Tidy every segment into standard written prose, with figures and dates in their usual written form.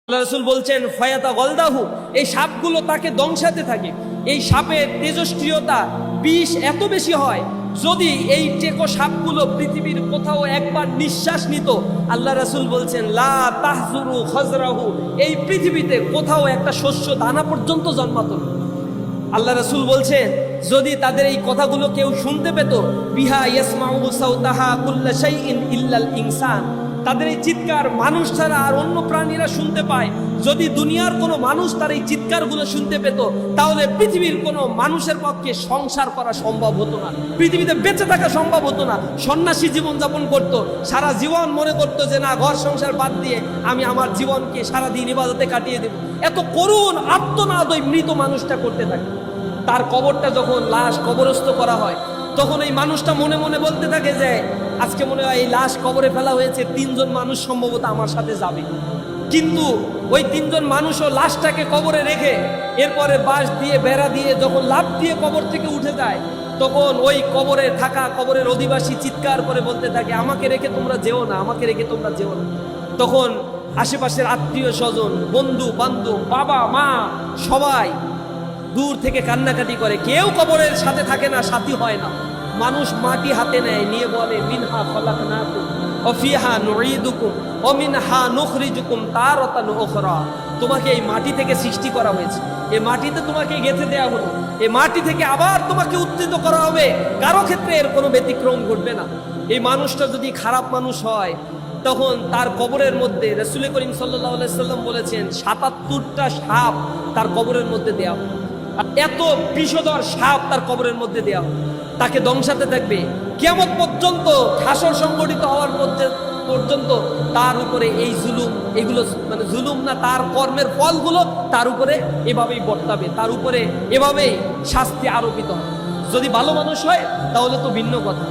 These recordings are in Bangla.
আল্লাহ রাসূল বলছেন ফায়াতা গলদাহু, এই সাপগুলো তাকে দংশাতে থাকে। এই সাপের তেজস্ক্রিয়তা বিষ এত বেশি হয়, যদি এই টেকো সাপগুলো পৃথিবীর কোথাও একবার নিঃশ্বাস নিত, আল্লাহ রাসূল বলছেন লা তাহজুরু খজরাহু, এই পৃথিবীতে কোথাও একটা শস্য দানা পর্যন্ত জন্মাতো না। আল্লাহ রাসূল বলছেন যদি তাদের এই কথাগুলো কেউ শুনতে পেত, বিহা ইয়াসমাউ সাউতাহা কুল্লা শাইইন ইল্লাল ইনসান, তাদের এই চিৎকার মানুষ ছাড়া আর অন্য প্রাণীরা শুনতে পায়। যদি দুনিয়ার কোনো মানুষ তার এই চিৎকারগুলো শুনতে পেত, তাহলে পৃথিবীর কোনো মানুষের পক্ষে সংসার করা সম্ভব হতো না, পৃথিবীতে বেঁচে থাকা সম্ভব হতো না। সন্ন্যাসী জীবনযাপন করত, সারা জীবন মনে করতো যে না, ঘর সংসার বাদ দিয়ে আমি আমার জীবনকে সারাদিন ইবাদতে কাটিয়ে দেব। এত করুণ আত্মনাদ ওই মৃত মানুষটা করতে থাকে। তার কবরটা যখন লাশ কবরস্থ করা হয়, তখন এই মানুষটা মনে মনে বলতে থাকে যে আজকে মনে হয় এই লাশ কবরে ফেলা হয়েছে, 3 জন মানুষ সম্ভবত আমার সাথে যাবে। কিন্তু ওই 3 জন মানুষও লাশটাকে কবরে রেখে এরপরে বাঁশ দিয়ে বেড়া দিয়ে যখন লাফ দিয়ে কবর থেকে উঠে যায়, তখন ওই কবরে থাকা কবরের অধিবাসী চিৎকার করে বলতে থাকে আমাকে রেখে তোমরা যেও না, আমাকে রেখে তোমরা যেও না। তখন আশেপাশের আত্মীয় স্বজন, বন্ধু বান্ধব, বাবা মা সবাই দূর থেকে কান্নাকাটি করে। কেউ কবরের সাথে থাকে না, সাথী হয় না। মানুষ মাটি হাতে নেয়, নিয়ে বলে মিনহা খলাকনাকুম ওয়া ফিহা নুঈদুকুম ওয়া মিনহা নুখরিজুকুম তারাতান উখরা, তোমাকে এই মাটি থেকে সৃষ্টি করা হয়েছে, এই মাটিতে তোমাকে গেঁথে দেওয়া হলো, এই মাটি থেকে আবার তোমাকে উত্থিত করা হবে, কারো ক্ষেত্রে এর কোনো ব্যতিক্রম ঘটবে না। এই মানুষটা যদি খারাপ মানুষ হয়, তখন তার কবরের মধ্যে রাসূল করিম সাল্লাল্লাহু আলাইহি সাল্লাম বলেছেন ৭৭টা সাপ তার কবরের মধ্যে দেওয়া হবে। এত বিষধর সাপ তার কবরের মধ্যে দেওয়া হবে, তাকে দংশাতে থাকবে কিয়ামত পর্যন্ত। হাসর সংগঠিত হওয়ার পর্যন্ত তার উপরে এই জুলুম, এগুলো মানে জুলুম না, তার কর্মের ফলগুলো তার উপরে এভাবেই বর্তাবে, তার উপরে এভাবেই শাস্তি আরোপিত হবে। যদি ভালো মানুষ হয় তাহলে তো ভিন্ন কথা।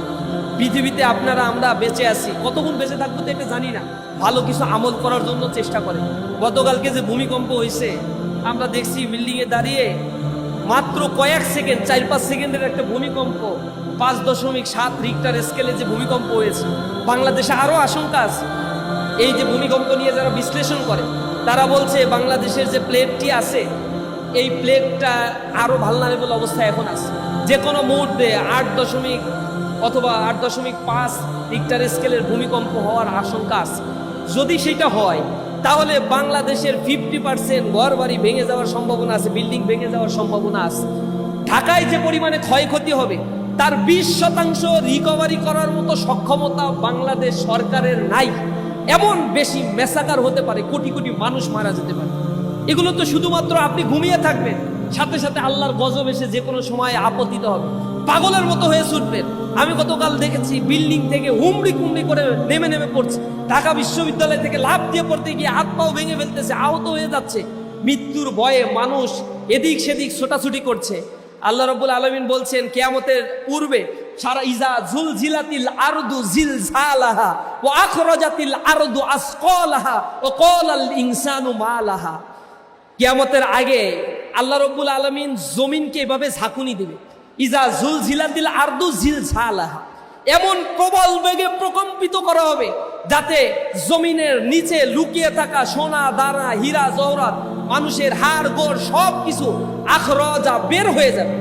পৃথিবীতে আপনারা আমরা বেঁচে আছি, কতক্ষণ বেঁচে থাকবো তো এটা জানি না, ভালো কিছু আমল করার জন্য চেষ্টা করে। গতকালকে যে ভূমিকম্প হয়েছে, আমরা দেখছি বিল্ডিংয়ে দাঁড়িয়ে মাত্র কয়েক সেকেন্ড, 4-5 সেকেন্ডের একটা ভূমিকম্প, 5.7 রিক্টার স্কেলে যে ভূমিকম্প হয়েছে। বাংলাদেশে আরও আশঙ্কা আছে। এই যে ভূমিকম্প নিয়ে যারা বিশ্লেষণ করে, তারা বলছে বাংলাদেশের যে প্লেটটি আছে, এই প্লেটটা আরও ভালনারেবল অবস্থায় এখন আছে। যে কোনো মুহূর্তে 8 অথবা 8.5 রিক্টার স্কেলের ভূমিকম্প হওয়ার আশঙ্কা আছে। যদি সেটা হয়, তাহলে বাংলাদেশের 50% ঘর বাড়ি ভেঙে যাওয়ার সম্ভাবনা আছে, বিল্ডিং ভেঙে যাওয়ার সম্ভাবনা আছে। ঢাকায় যে পরিমাণে ক্ষয়ক্ষতি হবে, তার 20% রিকভারি করার মতো সক্ষমতা বাংলাদেশ সরকারের নাই। এমন বেশি মেসাকার হতে পারে, কোটি কোটি মানুষ মারা যেতে পারে। এগুলো তো শুধুমাত্র আপনি ঘুমিয়ে থাকবেন, সাথে সাথে আল্লাহর গজব এসে যে কোনো সময় আপতিত হবে, পাগলের মতো হয়ে ছুটবেন। আমি গতকাল দেখেছি বিল্ডিং থেকে হুমড়ি কুমড়ি করে নেমে পড়ছে, ঢাকা বিশ্ববিদ্যালয় থেকে লাফ দিয়ে পড়তে গিয়ে হাত পাও ভেঙে ফেলতেছে, আহত হয়ে যাচ্ছে। মৃত্যুর ভয়ে মানুষ এদিক সেদিক ছোটাছুটি করছে। আল্লাহ রাব্বুল আলামিন বলছেন কিয়ামতের পূর্বে সারা ইজা জুলজিলাতিল আরদু জিলজালাহা ওয়া আখরাজাতিল আরদু আসকালাহা ওয়া ক্বালাল ইনসানু মা লাহা। কিয়ামতের আগে আল্লাহ রাব্বুল আলামিন জমিনকে এভাবে ঝাঁকুনি দেবে, ইজা জুলজিলাতিল আরদু জিলজালাহা, এমন প্রবল বেগে প্রকম্পিত করা হবে যাতে জমিনের নিচে লুকিয়ে থাকা সোনা দানা হীরা জওহরাত, মানুষের হাড় গোড় সব কিছু আখরাজা বের হয়ে যাবে।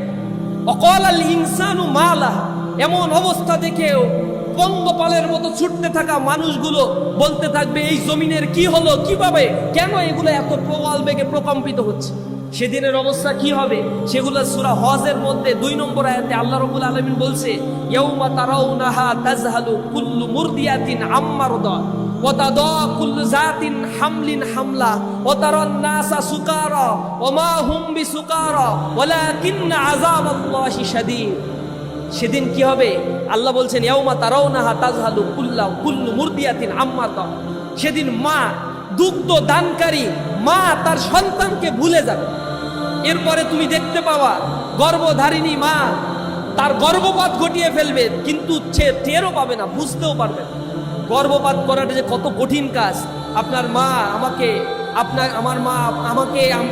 ওয়াকালাল ইনসানু মা লাহা, এমন অবস্থা দেখেও পঙ্গপালের মতো ছুটতে থাকা মানুষগুলো বলতে থাকবে এই জমিনের কি হলো, কিভাবে, কেন এগুলো এত প্রবল বেগে প্রকম্পিত হচ্ছে। সেদিনের অবস্থা কি হবে সেগুলো সূরা হজের মধ্যে 2 নম্বর আয়াতে আল্লাহ রাব্বুল আলামিন বলছে ইয়াউমা তারাউনাহা তাজহালু কুল্লু মুরদিয়াতিন আম্মা রাদাত ওয়া তাদা কুল্লু জাতিন হামলিন হামলা ওয়া তারান নাসা সুকারা ওয়া মা হুম বিসুকারা ওয়ালাকিন্না আযাবাল্লাহি শাদীদ। সেদিন কি হবে আল্লাহ বলছেন ইয়াউমা তারাউনাহা তাজহালু কুল্লু মুরদিয়াতিন আম্মা রাদাত, সেদিন মা, দুগ্ধ দানকারী মা তার সন্তানকে ভুলে যাবে। এরপরে তুমি দেখতে পাওয়া গর্ভধারিণী মা তার গর্ভপাত ঘটিয়ে ফেলবে, কিন্তু সে টেরও পাবে না, বুঝতেও পারবে না। গর্ভপাত করাটা যে কত কঠিন কাজ। আপনার মা আমার মা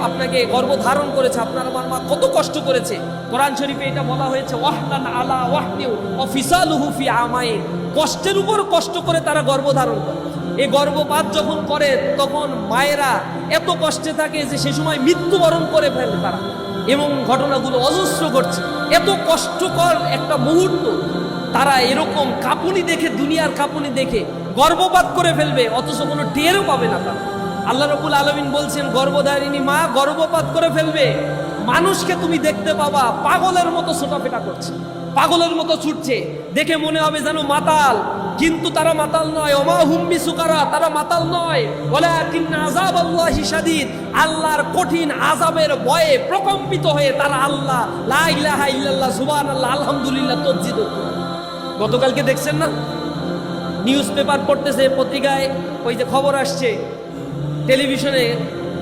আপনাকে গর্ভধারণ করেছে, আপনার আমার মা কত কষ্ট করেছে। কোরআন শরীফে এটা বলা হয়েছে ওয়াহনান আলা ওয়াহনিউ ওয়া ফিসালুহু ফি আমাইন, কষ্টের উপর কষ্ট করে তারা গর্ভধারণ করে। এই গর্ভপাত যখন করে তখন মায়েরা এত কষ্টে থাকে যে সে সময় মৃত্যুবরণ করে ফেলে তারা, এবং ঘটনাগুলো অজস্র ঘটছে। এত কষ্টকর একটা মুহূর্ত, তারা এরকম কাঁপুনি দেখে, দুনিয়ার কাঁপুনি দেখে গর্ভপাত করে ফেলবে, অথচ কোনো টেরও পাবে না তারা। আল্লাহ রাব্বুল আলামিন বলছেন গর্ভধারিণী মা গর্ভপাত করে ফেলবে, মানুষকে তুমি দেখতে পাবা পাগলের মতো ছোটাফেটা করছে, পাগলের মতো ছুটছে, দেখে মনে হবে যেন মাতাল, কিন্তু তারা মাতাল নয়। ওমা হুম বিসুকারা, তারা মাতাল নয়। ওয়ালাকিন্না আযাবাল্লাহি শাদীদ, আল্লাহর কঠিন আযাবের ভয়ে প্রকম্পিত হয়ে তারা আল্লাহ লা ইলাহা ইল্লাল্লাহ সুবহানাল্লাহ আলহামদুলিল্লাহ তসবিহ করে। গতকালকে দেখছেন না, নিউজ পেপার পড়তেছে, পত্রিকায় ওই যে খবর আসছে, টেলিভিশনে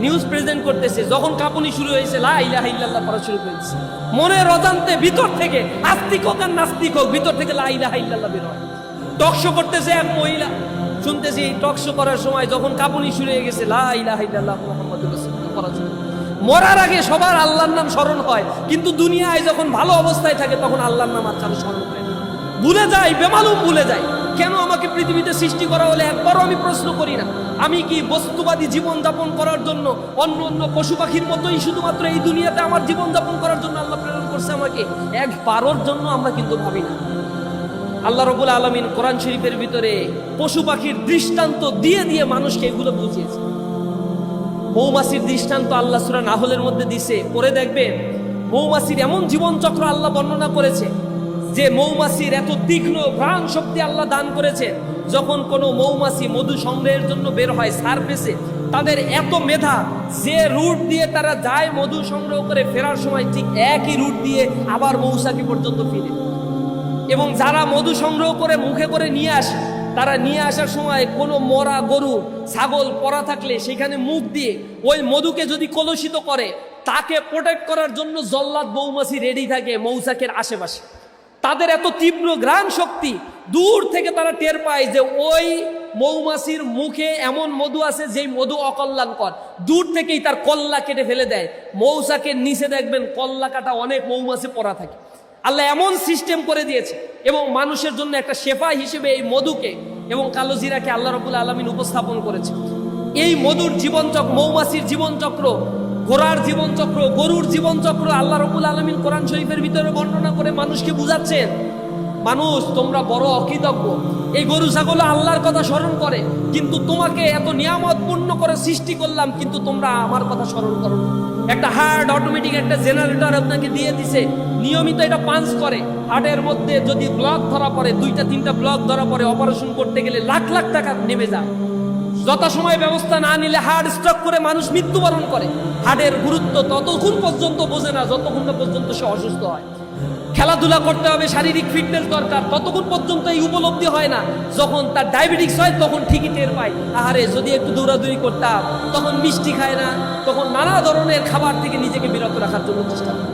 নিউজ প্রেজেন্ট করতেছে, যখন কাঁপুনি শুরু হয়েছে লা ইলাহা ইল্লাল্লাহ পড়া শুরু হয়েছে, মনের অজান্তে ভিতর থেকে, আস্তিক হোক আর নাস্তিক হোক, ভিতর থেকে লা ইলাহা ইল্লাল্লাহ বের হয়। টকশো করতেছে এক মহিলা, শুনতেছি টকশো করার সময় যখন কাঁপুনি শুরু হয়ে গেছে লা ইলাহা ইল্লাল্লাহ মুহাম্মাদুর রাসূলুল্লাহ পড়া শুরু। মরার আগে সবার আল্লাহর নাম স্মরণ হয়, কিন্তু দুনিয়ায় যখন ভালো অবস্থায় থাকে তখন আল্লাহর নাম আর কারো স্মরণ হয় না, ভুলে যায়, বেমালুম ভুলে যায়। কেন আমাকে পৃথিবীতে সৃষ্টি করা হলে একবারও আমি প্রশ্ন করি না, আমি কি বস্তুবাদী জীবন যাপন করার জন্য অন্য অন্য পশু পাখির মতোই শুধুমাত্র এই দুনিয়াতে আমার জীবন যাপন করার জন্য আল্লাহ প্রেরণ করছে আমাকে? একবারের জন্য আমরা কিন্তু ভাবি না। আল্লাহ রাব্বুল আলামিন কোরআন শরীফের ভিতরে পশু পাখির দৃষ্টান্ত দিয়ে দিয়ে মানুষকে এগুলো বুঝিয়েছে। মৌমাছির দৃষ্টান্ত আল্লাহ সূরা নাহলের মধ্যে দিছে, পড়ে দেখবেন মৌমাছির এমন জীবন চক্র আল্লাহ বর্ণনা করেছে যে মৌমাছির এত তীক্ষ্ণ ঘ্রাণ শক্তি আল্লাহ দান করেছে। যখন কোনো মৌমাছি মধু সংগ্রহের জন্য বের হয় সারফেসে, তাদের এত মেধা, যে রুট দিয়ে তারা যায় মধু সংগ্রহ করে ফেরার সময় ঠিক একই রুট দিয়ে আবার মৌচাকি পর্যন্ত ফিরে। এবং যারা মধু সংগ্রহ করে মুখে করে নিয়ে আসে, তারা নিয়ে আসার সময় কোনো মরা গরু ছাগল পড়া থাকলে সেখানে মুখ দিয়ে ওই মধুকে যদি কলুষিত করে, তাকে প্রোটেক্ট করার জন্য জল্লাদ মৌমাছি রেডি থাকে মৌচাকের আশেপাশে। তাদের এত তীব্র ঘ্রাণ শক্তি, দূর থেকে তারা টের পায় যে ওই মৌমাছির মুখে এমন মধু আছে যেই মধু অকল্যাণকর, দূর থেকেই তার কল্লা কেটে ফেলে দেয়। মৌচাকের নিচে দেখবেন কল্লা কাটা অনেক মৌমাছি পড়া থাকে। আল্লাহ এমন সিস্টেম করে দিয়েছে, এবং মানুষের জন্য একটা শেফা হিসেবে এই মধুকে এবং কালো জিরাকে আল্লাহ রাব্বুল আলামিন উপস্থাপন করেছে। এই মধুর জীবনচক্র, মৌমাছির জীবনচক্র, ঘোড়ার জীবনচক্র, গরুর জীবনচক্র আল্লাহ রাব্বুল আলামিন কোরআন শরীফের ভিতরে বর্ণনা করে মানুষকে বুঝাচ্ছেন। মানুষ তোমরা বড় অকৃতজ্ঞ, এই গরু ছাগল আল্লাহর কথা স্মরণ করে, কিন্তু তোমাকে এত নিয়ামত পূর্ণ করে সৃষ্টি করলাম, কিন্তু তোমরা আমার কথা স্মরণ করো না। একটা হার্ট অটোমেটিক একটা জেনারেটর আপনাকে দিয়ে দিছে, নিয়মিত এটা পাঞ্চ করে। হার্টের মধ্যে যদি ব্লক ধরা পড়ে, 2-3টা ব্লক ধরা পড়ে, অপারেশন করতে গেলে লাখ লাখ টাকা নেমে যায়। যথাসময়ে ব্যবস্থা না নিলে হার্ট স্ট্রোক করে মানুষ মৃত্যুবরণ করে। হার্টের গুরুত্ব ততক্ষণ পর্যন্ত বোঝে না যতক্ষণ না পর্যন্ত সে অসুস্থ হয়। খেলাধুলা করতে হবে, শারীরিক ফিটনেস দরকার, ততক্ষণ পর্যন্ত এই উপলব্ধি হয় না। যখন তার ডায়াবেটিস হয় তখন ঠিকই টের পায়, আহারে যদি একটু দৌড়াদৌড়ি করতাম। তখন মিষ্টি খায় না, তখন নানা ধরনের খাবার থেকে নিজেকে বিরত রাখার জন্য চেষ্টা করে।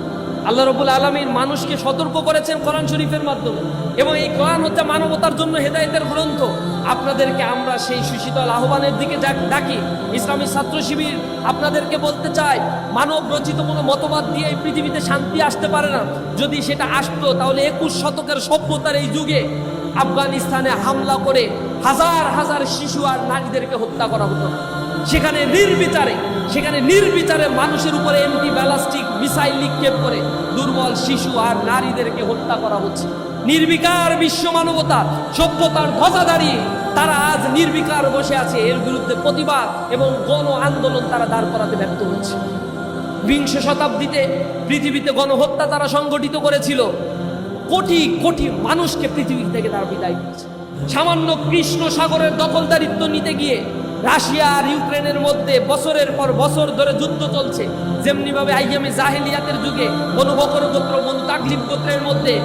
আল্লাহ রাব্বুল আলামিন মানুষকে সতর্ক করেছেন কোরআন শরীফের মাধ্যমে, এবং এই কোরআন হচ্ছে মানবতার জন্য হেদায়েতের গ্রন্থ। আপনাদেরকে আমরা সেই সুশীতল আহ্বানের দিকে ডাকি। ইসলামী ছাত্র শিবির আপনাদেরকে বলতে চায়, মানব রচিত কোনো মতবাদ দিয়ে এই পৃথিবীতে শান্তি আসতে পারে না। যদি সেটা আসতো তাহলে 21 শতকের সভ্যতার এই যুগে আফগানিস্তানে হামলা করে হাজার হাজার শিশু আর নারীদেরকে হত্যা করা হতো না। সেখানে নির্বিচারে মানুষের উপরে এন্টি ব্যালাস্টিক মিসাইল নিক্ষেপ করে দুর্বল শিশু আর নারীদেরকে হত্যা করা হচ্ছে। নির্বিকার বিশ্ব মানবতা সভ্যতার ধ্বজা দাঁড়িয়ে তারা আজ নির্বিকার বসে আছে। এর বিরুদ্ধে প্রতিবাদ এবং গণ আন্দোলন তারা দাঁড় করাতে ব্যর্থ হচ্ছে। 20 শতাব্দীতে পৃথিবীতে গণহত্যা তারা সংগঠিত করেছিল, কোটি কোটি মানুষকে পৃথিবী থেকে তারা বিদায় করেছে। সামান্য কৃষ্ণ সাগরের দখলদারিত্ব নিতে গিয়ে রাশিয়া আর ইউক্রেনের মধ্যে বছরের পর বছর ধরে যুদ্ধ চলছে। যেমনি ভাবে আইয়ামে জাহেলিয়াতের যুগে বনু বকর গোত্র, বনু তাগলিব গোত্রের মধ্যে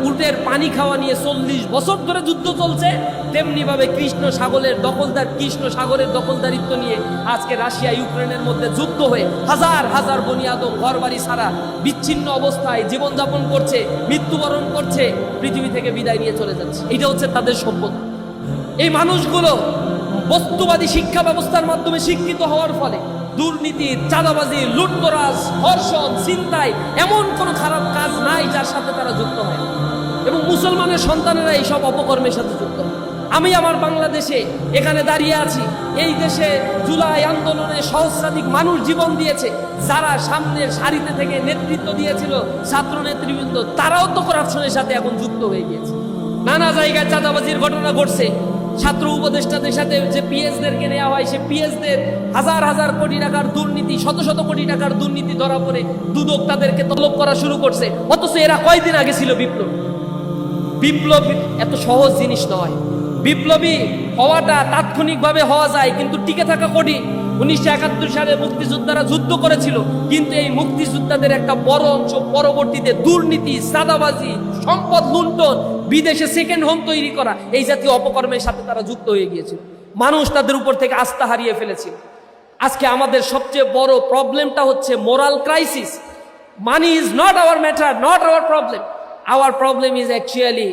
উটের পানি খাওয়া নিয়ে 40 বছর ধরে যুদ্ধ চলছে, তেমনি ভাবে কৃষ্ণ সাগরের দখলদারিত্ব নিয়ে আজকে রাশিয়া ইউক্রেনের মধ্যে যুদ্ধ হয়ে হাজার হাজার বনি আদম ঘর বাড়ি ছাড়া বিচ্ছিন্ন অবস্থায় জীবনযাপন করছে, মৃত্যুবরণ করছে, পৃথিবী থেকে বিদায় নিয়ে চলে যাচ্ছে। এটা হচ্ছে তাদের সভ্যতা। এই মানুষগুলো বস্তুবাদী শিক্ষা ব্যবস্থার মাধ্যমে শিক্ষিত হওয়ার ফলে দুর্নীতি, চাঁদাবাজি, লুটতরাজ, ধর্ষণ, ছিনতাই, এমন কোনো খারাপ কাজ নাই যার সাথে তারা যুক্ত হয়, এবং মুসলমানের সন্তানেরা এইসব অপকর্মের সাথে যুক্ত হয়। আমি আমার বাংলাদেশে এখানে দাঁড়িয়ে আছি, এই দেশে জুলাই আন্দোলনে সহস্রাধিক মানুষ জীবন দিয়েছে, যারা সামনের সারিতে থেকে নেতৃত্ব দিয়েছিল ছাত্র নেতৃবৃন্দ, তারাও তো করাপশনের সাথে এখন যুক্ত হয়ে গিয়েছে। নানা জায়গায় চাঁদাবাজির ঘটনা ঘটছে। ছাত্র উপদেষ্টাদের সাথে যে পিএসদেরকে নেওয়া হয়, সে পিএসদের হাজার হাজার কোটি টাকার দুর্নীতি, শত শত কোটি টাকার দুর্নীতি ধরা পড়ে দুদক তাদেরকে তলব করা শুরু করছে। অথচ এরা কয়দিন আগে ছিল বিপ্লব। বিপ্লব এত সহজ জিনিস নয়। বিপ্লবী হওয়াটা তাৎক্ষণিকভাবে হওয়া যায়, কিন্তু টিকে থাকা কঠিন। 1971 সালে মুক্তিযোদ্ধারা যুদ্ধ করেছিল, কিন্তু এই মুক্তিযোদ্ধাদের একটা বড় অংশ পরবর্তীতে দুর্নীতি, চাঁদাবাজি, সম্পদ লুণ্ঠন, বিদেশে সেকেন্ড হোম তৈরি করা, এই জাতীয় অপকর্মের সাথে তারা যুক্ত হয়ে গিয়েছিল। মানুষ তাদের উপর থেকে আস্থা হারিয়ে ফেলেছিল। আজকে আমাদের সবচেয়ে বড় প্রবলেমটা হচ্ছে moral crisis. Money is not our matter, not our problem. Hour problem is actually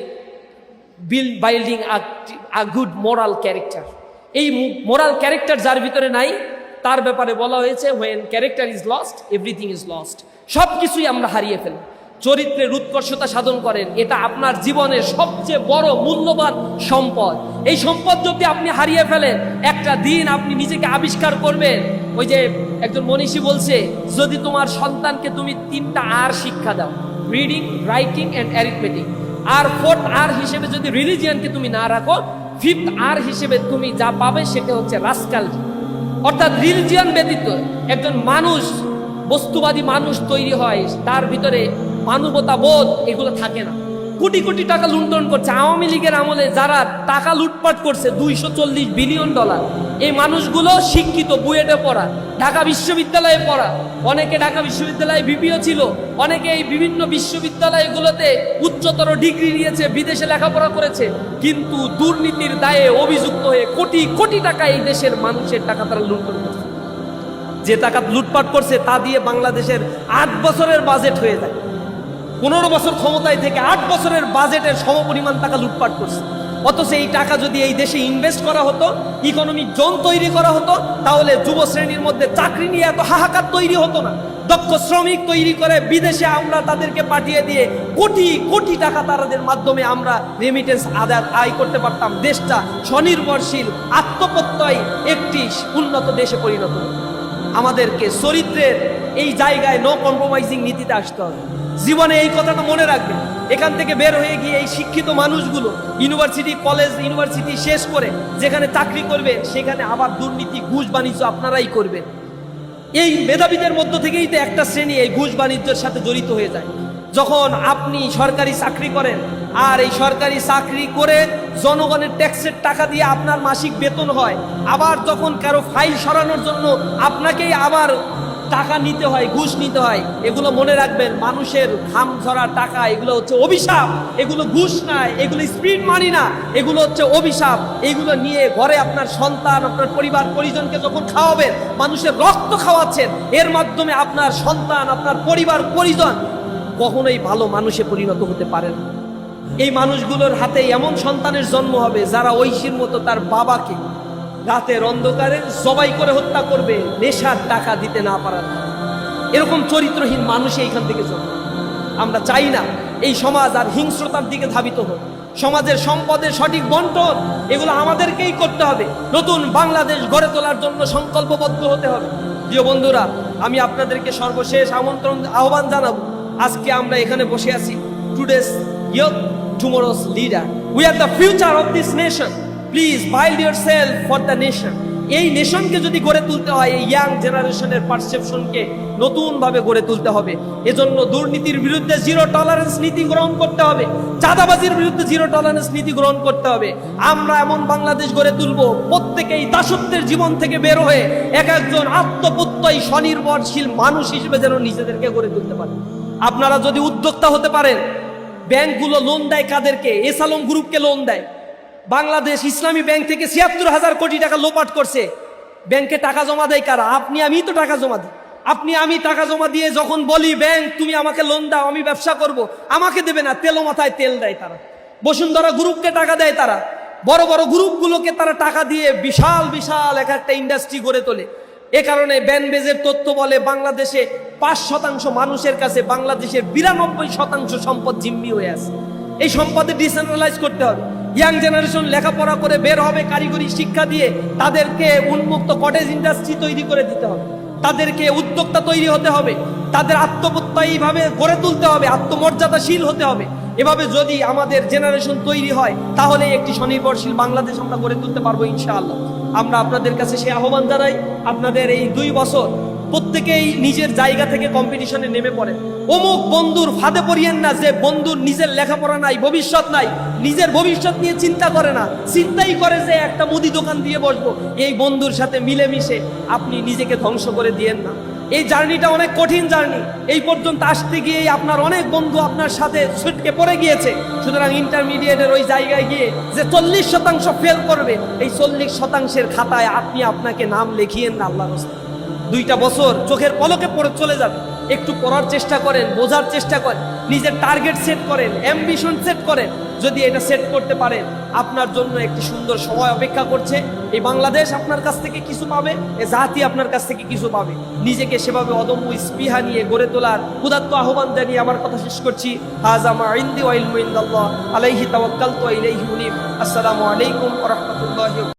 building a good moral character. এই মোরাল ক্যারেক্টার যার ভিতরে নাই, তার ব্যাপারে বলা হয়েছে when character is lost everything is lost। সব কিছুই আমরা হারিয়ে ফেলি। চরিত্রের উৎকর্ষতা সাধন করেন, এটা আপনার জীবনের সবচেয়ে বড় মূল্যবান সম্পদ। এই সম্পদ যদি আপনি হারিয়ে ফেলেন, একটা দিন আপনি নিজেকে আবিষ্কার করবেন। ওই যে একজন মনীষী বলছে, যদি তোমার সন্তানকে তুমি 3টা আর শিক্ষা দাও, রিডিং, রাইটিং অ্যান্ড অ্যারিথমেটিক, আর 4th আর হিসেবে যদি রিলিজিয়ানকে তুমি না রাখো, 5th আর হিসেবে তুমি যা পাবে সেটা হচ্ছে রাস্কাল। অর্থাৎ রিলিজিয়ান ব্যতীত একজন মানুষ, বস্তুবাদী মানুষ তৈরি হয়, তার ভিতরে মানবতা বোধ এগুলো থাকে না। কোটি কোটি টাকা লুণ্ঠন করছে। আওয়ামী লীগের আমলে যারা টাকা লুটপাট করছে, $240 বিলিয়ন, এই মানুষগুলো শিক্ষিত, বুয়েটে পড়া, ঢাকা বিশ্ববিদ্যালয়ে পড়া, অনেকে ঢাকা বিশ্ববিদ্যালয়ে বিপিও ছিল, অনেকে এই বিভিন্ন বিশ্ববিদ্যালয়গুলোতে উচ্চতর ডিগ্রি নিয়েছে, বিদেশে লেখাপড়া করেছে, কিন্তু দুর্নীতির দায়ে অভিযুক্ত হয়ে কোটি কোটি টাকা এই দেশের মানুষের টাকা তারা লুণ্ঠন করছে। যে টাকা লুটপাট করছে তা দিয়ে বাংলাদেশের 8 বছরের বাজেট হয়ে যায়। 15 বছর ক্ষমতায় থেকে 8 বছরের বাজেটের সমপরিমাণ টাকা লুটপাট করছে। অথচ এই টাকা যদি এই দেশে ইনভেস্ট করা হতো, ইকোনমিক জোন তৈরি করা হতো, তাহলে যুব শ্রেণীর মধ্যে চাকরি নিয়ে এত হাহাকার তৈরি হতো না। দক্ষ শ্রমিক তৈরি করে বিদেশে আমরা তাদেরকে পাঠিয়ে দিয়ে কোটি কোটি টাকা তাদের মাধ্যমে আমরা রেমিটেন্স আয় করতে পারতাম। দেশটা স্বনির্ভরশীল, আত্মপ্রত্যয় একটি উন্নত দেশে পরিণত হতো। আমাদেরকে চরিত্রের এই জায়গায় নো কম্প্রোমাইজিং নীতিতে আসতে হবে। জীবনে এই কথাটা মনে রাখবেন। এখান থেকে বের হয়ে গিয়ে এই শিক্ষিত মানুষগুলো ইউনিভার্সিটি, কলেজ, ইউনিভার্সিটি শেষ করে যেখানে চাকরি করবে, সেখানে আবার দুর্নীতি, ঘুষ বাণিজ্য আপনারাই করবেন। এই মেধাবীদের মধ্য থেকেই তো একটা শ্রেণী এই ঘুষ বাণিজ্যের সাথে জড়িত হয়ে যায়। যখন আপনি সরকারি চাকরি করেন, আর এই সরকারি চাকরি করে জনগণের ট্যাক্সের টাকা দিয়ে আপনার মাসিক বেতন হয়, আবার যখন কারো ফাইল সরানোর জন্য আপনাকেই আবার টাকা নিতে হয়, ঘুষ নিতে হয়, এগুলো মনে রাখবেন, মানুষের ঘাম ঝরা টাকা, এগুলো হচ্ছে অভিশাপ। এগুলো ঘুষ নয়, এগুলো স্পিড মানি না, এগুলো হচ্ছে অভিশাপ। এগুলো নিয়ে ঘরে আপনার সন্তান, আপনার পরিবার পরিজনকে যখন খাওয়াবেন, মানুষের রক্ত খাওয়াচ্ছেন, এর মাধ্যমে আপনার সন্তান, আপনার পরিবার পরিজন কখনোই ভালো মানুষে পরিণত হতে পারে না। এই মানুষগুলোর হাতে এমন সন্তানের জন্ম হবে যারা ঐশীর মতো তার বাবাকে রাতের অন্ধকারে জবাই করে হত্যা করবে, নেশার টাকা দিতে না পারার। এরকম চরিত্রহীন মানুষ এইখান থেকে জন্ম। আমরা চাই না এই সমাজ আর হিংস্রতার দিকে ধাবিত হোক। সমাজের সম্পদের সঠিক বন্টন এগুলো আমাদেরকেই করতে হবে। নতুন বাংলাদেশ গড়ে তোলার জন্য সংকল্পবদ্ধ হতে হবে। প্রিয় বন্ধুরা, আমি আপনাদেরকে সর্বশেষ আহ্বান জানাবো। আজকে আমরা এখানে বসে আছি, today's youth, টুমরোস leader, we are the future of this nation. Please build yourself for the nation. এই নেশনকে যদি গড়ে তুলতে হয়, এই ইয়াং জেনারেশনের পারসেপশনকে নতুনভাবে গড়ে তুলতে হবে। এজন্য দুর্নীতির বিরুদ্ধে জিরো টলারেন্স নীতি গ্রহণ করতে হবে, চাঁদাবাজির বিরুদ্ধে জিরো টলারেন্স নীতি গ্রহণ করতে হবে। আমরা এমন বাংলাদেশ গড়ে তুলব, প্রত্যেকেই দাসত্বের জীবন থেকে বের হয়ে এক একজন আত্মপ্রত্যয়ী স্বনির্ভরশীল মানুষ হিসেবে যেন নিজেদেরকে গড়ে তুলতে পারে। আপনারা যদি উদ্যোক্তা হতে পারেন, ব্যাংকগুলো লোন দেয় কাদেরকে? এসালম গ্রুপকে লোন দেয়। বাংলাদেশ ইসলামী ব্যাংক থেকে ৭৬,০০০ কোটি টাকা লোপাট করছে। ব্যাংকে টাকা জমা দেয় কারা? আপনি আমি তো টাকা জমা দিই। আপনি আমি টাকা জমা দিয়ে যখন বলি ব্যাংক তুমি আমাকে লোন দাও, আমি ব্যবসা করব, আমাকে দেবে না, তেলো মাথায় তেল দেয় তারা। বসুন্ধরা গ্রুপকে টাকা দেয় তারা। বড় বড় গ্রুপগুলোকে তারা টাকা দিয়ে বিশাল বিশাল এক একটা ইন্ডাস্ট্রি গড়ে তোলে। এ কারণে ব্যানবেজের তথ্য বলে বাংলাদেশে ৫% মানুষের কাছে বাংলাদেশের ৯২% সম্পদ জিম্মি হয়ে আছে। এই সম্পদে ডিসেন্ট্রালাইজ করতে হবে। ইয়াং জেনারেশন লেখাপড়া করে বের হবে, কারিগরি শিক্ষা দিয়ে তাদেরকে উন্মুক্ত কটেজ ইন্ডাস্ট্রি তৈরি করে দিতে হবে, তাদেরকে উদ্যোক্তা তৈরি হতে হবে, তাদের আত্মপ্রত্যয়ীভাবে গড়ে তুলতে হবে, আত্মমর্যাদাশীল হতে হবে। এভাবে যদি আমাদের জেনারেশন তৈরি হয় তাহলে একটি স্বনির্ভরশীল বাংলাদেশ আমরা গড়ে তুলতে পারবো ইনশাআল্লাহ। আমরা আপনাদের কাছে সেই আহ্বান জানাই, আপনাদের এই 2 বছর প্রত্যেকেই নিজের জায়গা থেকে কম্পিটিশনে নেমে পড়েন। অমুক বন্ধুর ফাঁদে পড়িয়েন না যে বন্ধুর নিজের লেখাপড়া নাই, ভবিষ্যৎ নাই, নিজের ভবিষ্যৎ নিয়ে চিন্তা করে না, চিন্তাই করে যে একটা মুদি দোকান দিয়ে বসবো। এই বন্ধুর সাথে মিলেমিশে আপনি নিজেকে ধ্বংস করে দিয়েন না। এই জার্নিটা অনেক কঠিন জার্নি, এই পর্যন্ত আসতে গিয়ে আপনার অনেক বন্ধু আপনার সাথে ছুটকে পড়ে গিয়েছে। সুতরাং ইন্টারমিডিয়েটের ওই জায়গায় গিয়ে যে 40% ফেল করবে, এই 40%-এর খাতায় আপনি আপনাকে নাম লিখিয়েন না আল্লাহর রাস্তায়। 2টা বছর চোখের পলকে পড়ে চলে যাবে। একটু পড়ার চেষ্টা করেন, বোঝার চেষ্টা করেন, নিজের টার্গেট সেট করেন, অ্যাম্বিশন সেট করেন। যদি এটা সেট করতে পারেন আপনার জন্য একটি সুন্দর সময় অপেক্ষা করছে। এই বাংলাদেশ আপনার কাছ থেকে কিছু পাবে, এ জাতি আপনার কাছ থেকে কিছু পাবে। নিজেকে সেভাবে অদম্য স্পৃহা নিয়ে গড়ে তোলার উদাত্ত আহ্বান জানিয়ে আমার কথা শেষ করছি। হাযা মা ইনদি ওয়া ইলমু ইনদাল্লাহ আলাইহি তাওয়াক্কালতু ওয়া ইলাইহি উনীব। আসসালামু আলাইকুম ওয়া রাহমাতুল্লাহি।